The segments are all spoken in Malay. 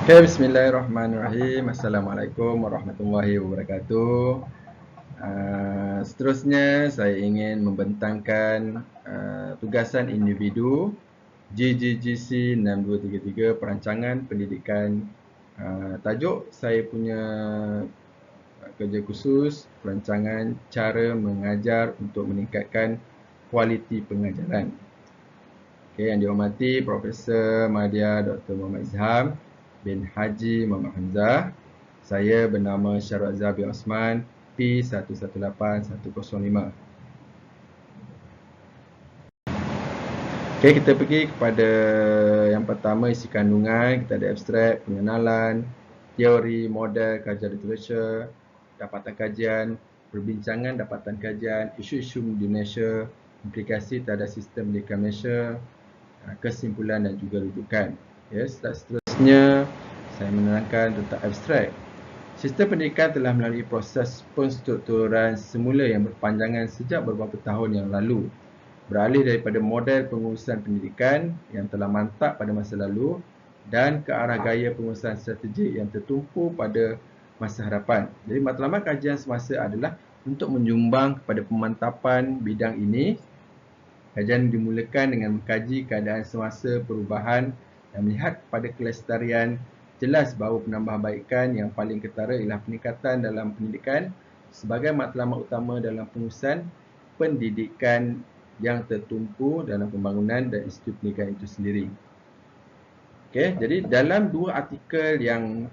Okay, bismillahirrahmanirrahim. Assalamualaikum warahmatullahi wabarakatuh. Seterusnya, saya ingin membentangkan tugasan individu GGGC 6233 Perancangan Pendidikan. Tajuk saya punya kerja khusus perancangan cara mengajar untuk meningkatkan kualiti pengajaran. Okay, yang dihormati Profesor Madya Dr. Muhammad Izham bin Haji Muhammad Hamzah. Saya bernama Syarul Azhar bin Osman, P118105. Okay, kita pergi kepada yang pertama, isi kandungan. Kita ada abstrak, pengenalan, teori, model, kajian literature, dapatan kajian, perbincangan dapatan kajian, isu-isu di Malaysia, implikasi terhadap sistem pendidikan Malaysia, kesimpulan dan juga rujukan. Ya, seterusnya saya menerangkan tentang abstrak. Sistem pendidikan telah melalui proses penstrukturan semula yang berpanjangan sejak beberapa tahun yang lalu, beralih daripada model pengurusan pendidikan yang telah mantap pada masa lalu dan ke arah gaya pengurusan strategik yang tertumpu pada masa hadapan. Jadi matlamat kajian semasa adalah untuk menyumbang kepada pemantapan bidang ini. Kajian dimulakan dengan mengkaji keadaan semasa perubahan dan melihat pada kelestarian. Jelas bahawa penambahbaikan yang paling ketara ialah peningkatan dalam pendidikan sebagai matlamat utama dalam pengurusan pendidikan yang tertumpu dalam pembangunan dan institut pendidikan itu sendiri. Okay, jadi dalam dua artikel yang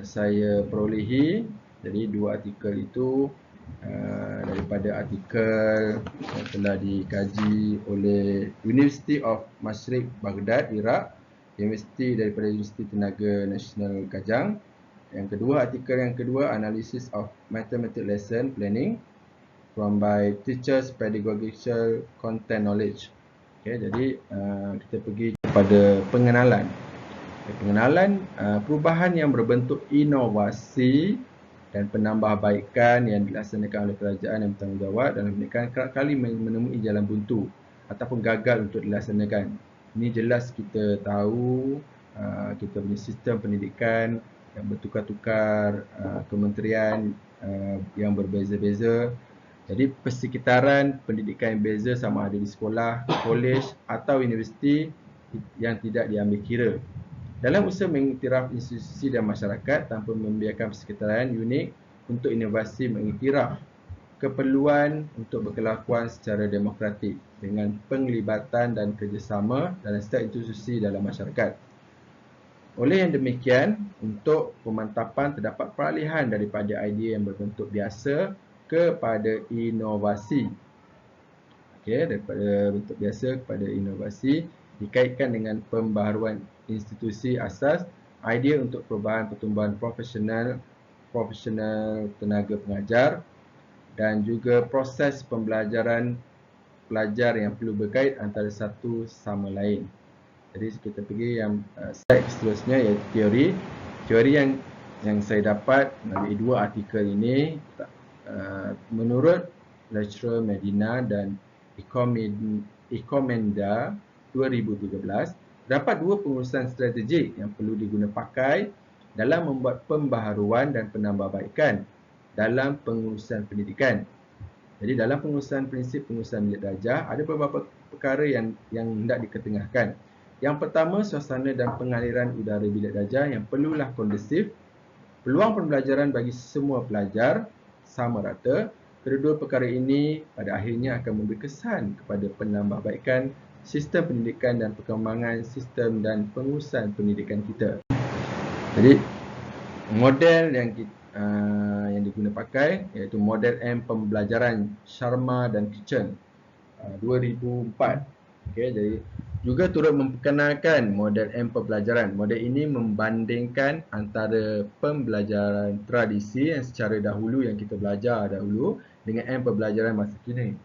saya perolehi, jadi dua artikel itu daripada artikel yang telah dikaji oleh University of Mashriq Baghdad, Iraq, daripada Universiti Tenaga Nasional Kajang. Artikel yang kedua, Analysis of Mathematics Lesson Planning from by Teachers Pedagogical Content Knowledge. Okay, jadi kita pergi kepada pengenalan. Pengenalan perubahan yang berbentuk inovasi dan penambahbaikan yang dilaksanakan oleh kerajaan yang bertanggungjawab dalam pendidikan kerap kali menemui jalan buntu ataupun gagal untuk dilaksanakan. Ini jelas kita tahu kita punya sistem pendidikan yang bertukar-tukar, kementerian yang berbeza-beza. Jadi persekitaran pendidikan yang beza sama ada di sekolah, kolej atau universiti yang tidak diambil kira. Dalam usaha mengiktiraf institusi dan masyarakat tanpa membiarkan persekitaran unik untuk inovasi mengiktiraf keperluan untuk berkelakuan secara demokratik dengan penglibatan dan kerjasama dalam setiap institusi dalam masyarakat. Oleh yang demikian, untuk pemantapan terdapat peralihan daripada idea yang berbentuk biasa kepada inovasi. Okay, daripada bentuk biasa kepada inovasi dikaitkan dengan pembaharuan institusi asas, idea untuk perubahan pertumbuhan profesional tenaga pengajar dan juga proses pembelajaran pelajar yang perlu berkait antara satu sama lain. Jadi kita pergi yang slide seterusnya, iaitu teori. Teori yang saya dapat melalui dua artikel ini menurut Lecturer Medina dan Ekomenda 2013, terdapat dua pengurusan strategik yang perlu diguna pakai dalam membuat pembaharuan dan penambahbaikan dalam pengurusan pendidikan. Jadi dalam pengurusan prinsip pengurusan bilik darjah, ada beberapa perkara yang hendak diketengahkan. Yang pertama, suasana dan pengaliran udara bilik darjah yang perlulah kondusif. Peluang pembelajaran bagi semua pelajar sama rata. Kedua perkara ini pada akhirnya akan memberi kesan kepada penambahbaikan sistem pendidikan dan perkembangan sistem dan pengurusan pendidikan kita. Jadi model yang diguna pakai iaitu model M pembelajaran Sharma dan Kitchen 2004. Okay, jadi juga turut memperkenalkan model M pembelajaran. Model ini membandingkan antara pembelajaran tradisi yang secara dahulu yang kita belajar dahulu dengan M pembelajaran masa kini.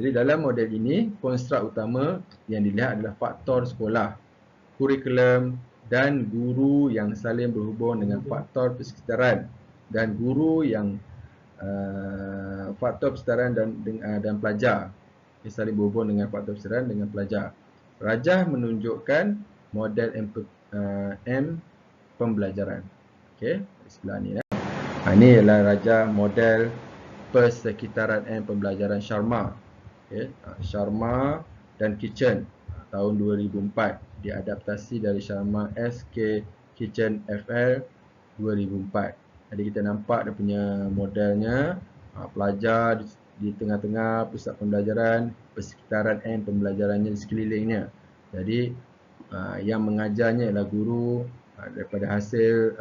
Jadi dalam model ini, konstruk utama yang dilihat adalah faktor sekolah, kurikulum dan guru yang saling berhubung dengan faktor persekitaran dan guru yang faktor persekitaran dan pelajar yang saling berhubung dengan faktor persekitaran dengan pelajar. Rajah menunjukkan model M pembelajaran. Okey, di sebelah ni ya. Ini adalah raja model persekitaran and pembelajaran Sharma. Okay. Sharma dan Kitchen tahun 2004, diadaptasi dari Sharma SK Kitchen FL 2004. Jadi kita nampak dia punya modelnya, pelajar di tengah-tengah pusat pembelajaran, persekitaran and pembelajarannya di sekelilingnya. Jadi yang mengajarnya ialah guru daripada hasil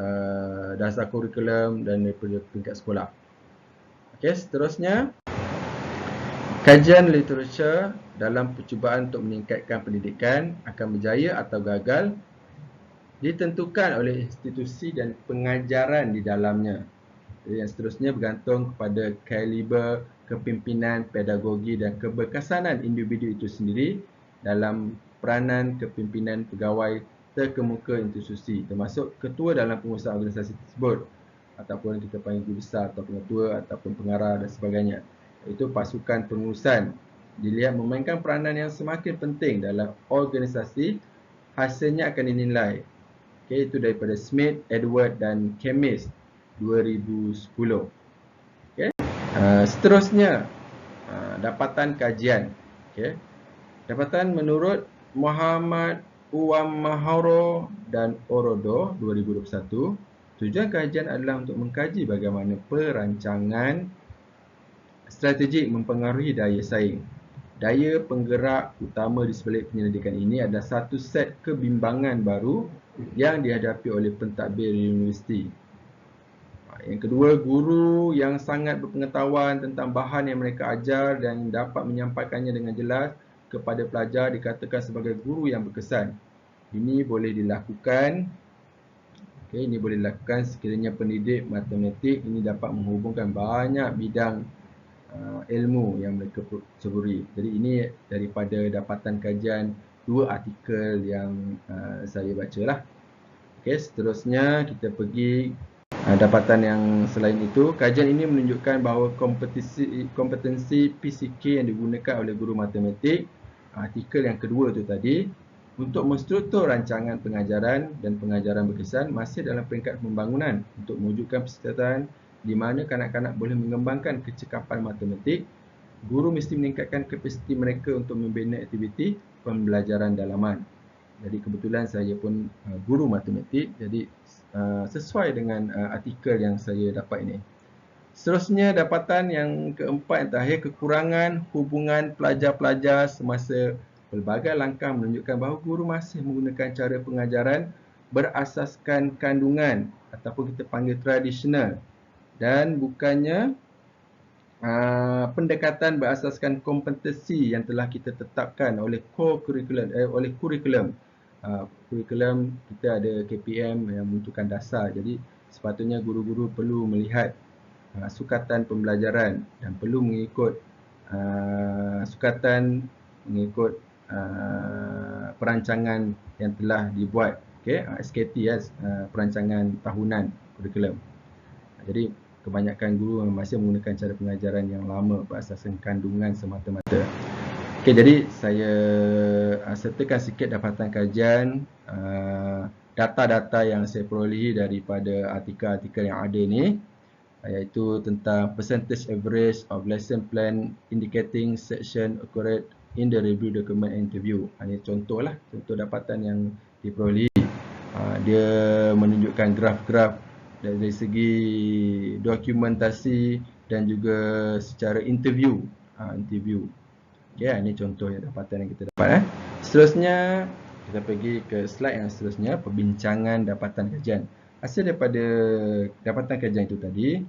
dasar kurikulum dan daripada peringkat sekolah. Okey, seterusnya kajian literature dalam percubaan untuk meningkatkan pendidikan akan berjaya atau gagal ditentukan oleh institusi dan pengajaran di dalamnya. Jadi yang seterusnya bergantung kepada kaliber kepimpinan, pedagogi dan keberkesanan individu itu sendiri dalam peranan kepimpinan pegawai terkemuka institusi, termasuk ketua dalam pengurusan organisasi tersebut, ataupun kita panggil guru besar atau pengetua ataupun pengarah dan sebagainya. Itu pasukan pengurusan dilihat memainkan peranan yang semakin penting dalam organisasi, hasilnya akan dinilai. Okay, itu daripada Smith, Edward dan Chemis 2010. Okay. Seterusnya dapatan kajian. Okay. Dapatan menurut Muhammad Uwamahoro dan Orodo 2021, tujuan kajian adalah untuk mengkaji bagaimana perancangan strategik mempengaruhi daya saing. Daya penggerak utama di sebalik penyelidikan ini adalah satu set kebimbangan baru yang dihadapi oleh pentadbir universiti. Yang kedua, guru yang sangat berpengetahuan tentang bahan yang mereka ajar dan dapat menyampaikannya dengan jelas kepada pelajar dikatakan sebagai guru yang berkesan. Ini boleh dilakukan sekiranya pendidik matematik ini dapat menghubungkan banyak bidang ilmu yang mereka ceburi. Jadi ini daripada dapatan kajian 2 artikel yang saya bacalah. Okey, seterusnya kita pergi dapatan yang selain itu. Kajian ini menunjukkan bahawa kompetensi PCK yang digunakan oleh guru matematik, artikel yang kedua itu tadi, untuk menstruktur rancangan pengajaran dan pengajaran berkesan masih dalam peringkat pembangunan untuk mewujudkan persekitaran di mana kanak-kanak boleh mengembangkan kecekapan matematik. Guru mesti meningkatkan kapasiti mereka untuk membina aktiviti pembelajaran dalaman. Jadi kebetulan saya pun guru matematik, jadi sesuai dengan artikel yang saya dapat ini. Seterusnya dapatan yang keempat yang terakhir, kekurangan hubungan pelajar-pelajar semasa pelbagai langkah menunjukkan bahawa guru masih menggunakan cara pengajaran berasaskan kandungan ataupun kita panggil tradisional dan bukannya pendekatan berasaskan kompetensi yang telah kita tetapkan oleh kurikulum. Kurikulum kita ada KPM yang menentukan dasar. Jadi sepatutnya guru-guru perlu melihat sukatan pembelajaran dan perlu mengikut perancangan yang telah dibuat, SKT perancangan tahunan kurikulum. Jadi kebanyakan guru masih menggunakan cara pengajaran yang lama berasaskan kandungan semata-mata. Jadi saya sertakan sikit dapatan kajian data-data yang saya perolehi daripada artikel-artikel yang ada ni, iaitu tentang percentage average of lesson plan indicating section occurred in the review document interview. Ini contoh dapatan yang diperolehi. Dia menunjukkan graf-graf dari segi dokumentasi dan juga secara interview. Ini contoh yang dapatan yang kita dapat. Seterusnya kita pergi ke slide yang seterusnya, perbincangan dapatan kajian. Hasil daripada dapatan kajian itu tadi,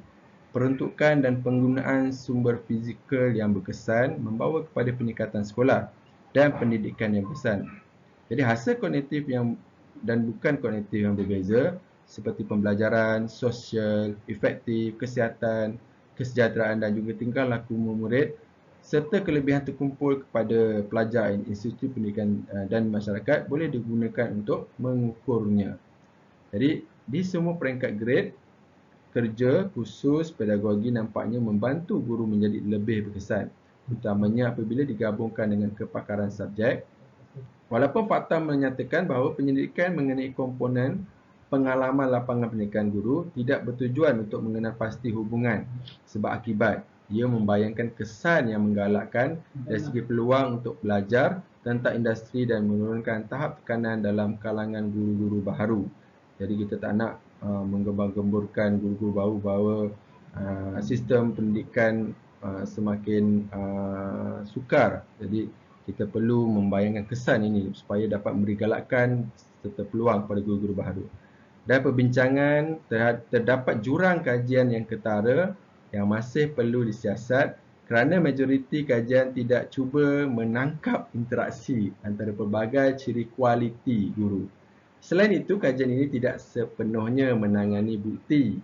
peruntukan dan penggunaan sumber fizikal yang berkesan membawa kepada peningkatan sekolah dan pendidikan yang berkesan. Jadi hasil kognitif dan bukan kognitif yang berbeza seperti pembelajaran, sosial, efektif, kesihatan, kesejahteraan dan juga tingkah laku murid serta kelebihan terkumpul kepada pelajar institusi pendidikan dan masyarakat boleh digunakan untuk mengukurnya. Jadi di semua peringkat grade kerja khusus pedagogi nampaknya membantu guru menjadi lebih berkesan, utamanya apabila digabungkan dengan kepakaran subjek. Walaupun fakta menyatakan bahawa penyelidikan mengenai komponen pengalaman lapangan pendidikan guru tidak bertujuan untuk mengenal pasti hubungan sebab akibat. Ia membayangkan kesan yang menggalakkan dari segi peluang untuk belajar tentang industri dan menurunkan tahap tekanan dalam kalangan guru-guru baharu. Jadi kita tak nak menggembar-gemburkan guru-guru baru bahawa sistem pendidikan semakin sukar. Jadi kita perlu membayangkan kesan ini supaya dapat memberi galakan serta peluang kepada guru-guru baharu. Dan perbincangan terdapat jurang kajian yang ketara yang masih perlu disiasat kerana majoriti kajian tidak cuba menangkap interaksi antara pelbagai ciri kualiti guru. Selain itu, kajian ini tidak sepenuhnya menangani bukti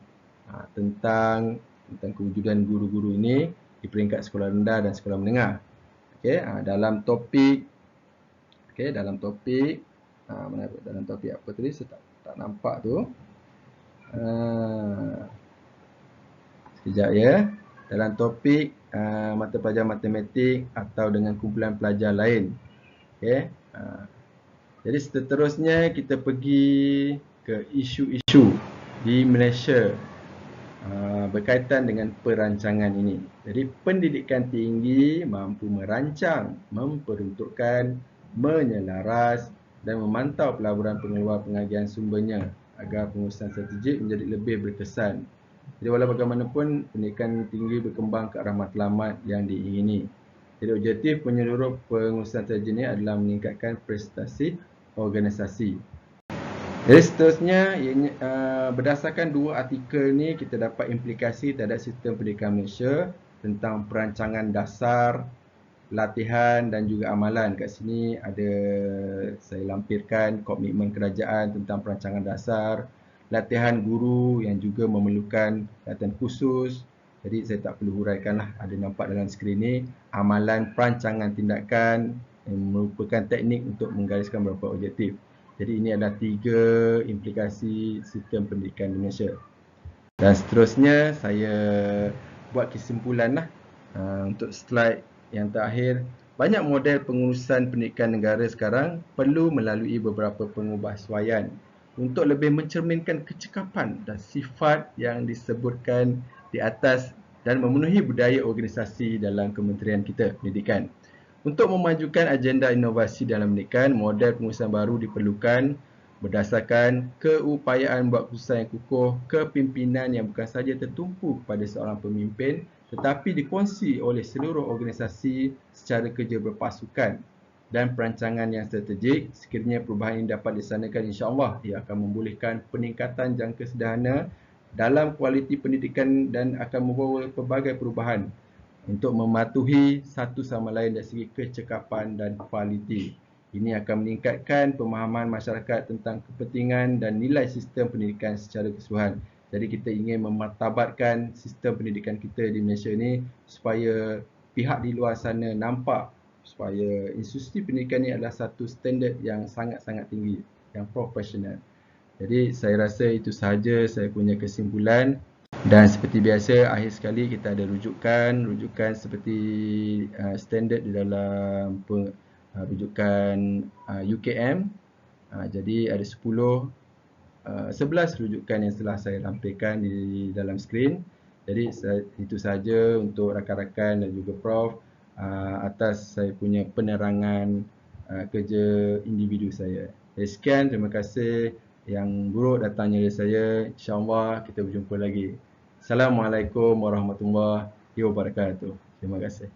tentang kewujudan guru-guru ini di peringkat sekolah rendah dan sekolah menengah. Okey, dalam topik dalam topik apa tadi saya tak nampak tu. Sekejap ya. Dalam topik mata pelajaran matematik atau dengan kumpulan pelajar lain. Okey. Jadi seterusnya kita pergi ke isu-isu di Malaysia berkaitan dengan perancangan ini. Jadi pendidikan tinggi mampu merancang, memperuntukkan, menyelaras dan memantau pelaburan pengeluar pengajian sumbernya agar pengurusan strategik menjadi lebih berkesan. Jadi walau bagaimanapun pendidikan tinggi berkembang ke arah matlamat yang diingini. Jadi objektif menyeluruh pengurusan strategik ini adalah meningkatkan prestasi organisasi. Jadi seterusnya, berdasarkan dua artikel ni kita dapat implikasi terhadap sistem pendidikan Malaysia tentang perancangan dasar, latihan dan juga amalan. Kat sini ada saya lampirkan komitmen kerajaan tentang perancangan dasar, latihan guru yang juga memerlukan latihan khusus. Jadi saya tak perlu huraikan lah, ada nampak dalam skrin ni. Amalan perancangan tindakan yang merupakan teknik untuk menggariskan beberapa objektif. Jadi ini adalah 3 implikasi sistem pendidikan di Malaysia. Dan seterusnya saya buat kesimpulan lah untuk slide yang terakhir. Banyak model pengurusan pendidikan negara sekarang perlu melalui beberapa pengubahsuaian untuk lebih mencerminkan kecekapan dan sifat yang disebutkan di atas dan memenuhi budaya organisasi dalam kementerian kita pendidikan. Untuk memajukan agenda inovasi dalam pendidikan, model pengurusan baru diperlukan berdasarkan keupayaan buat keputusan yang kukuh, kepimpinan yang bukan sahaja tertumpu kepada seorang pemimpin tetapi dikongsi oleh seluruh organisasi secara kerja berpasukan dan perancangan yang strategik. Sekiranya perubahan ini dapat dilaksanakan, insya-Allah ia akan membolehkan peningkatan jangka sederhana dalam kualiti pendidikan dan akan membawa pelbagai perubahan untuk mematuhi satu sama lain dari segi kecekapan dan kualiti. Ini akan meningkatkan pemahaman masyarakat tentang kepentingan dan nilai sistem pendidikan secara keseluruhan. Jadi kita ingin memartabatkan sistem pendidikan kita di Malaysia ini supaya pihak di luar sana nampak supaya institusi pendidikan ini adalah satu standard yang sangat-sangat tinggi, yang profesional. Jadi saya rasa itu sahaja saya punya kesimpulan. Dan seperti biasa, akhir sekali kita ada rujukan seperti standard di dalam rujukan UKM. Jadi ada 11 rujukan yang telah saya lampirkan di dalam skrin. Jadi itu sahaja untuk rakan-rakan dan juga Prof atas saya punya penerangan kerja individu saya. Jadi sekian, terima kasih. Yang buruk datangnya dari saya. InsyaAllah kita berjumpa lagi. Assalamualaikum warahmatullahi wabarakatuh. Terima kasih.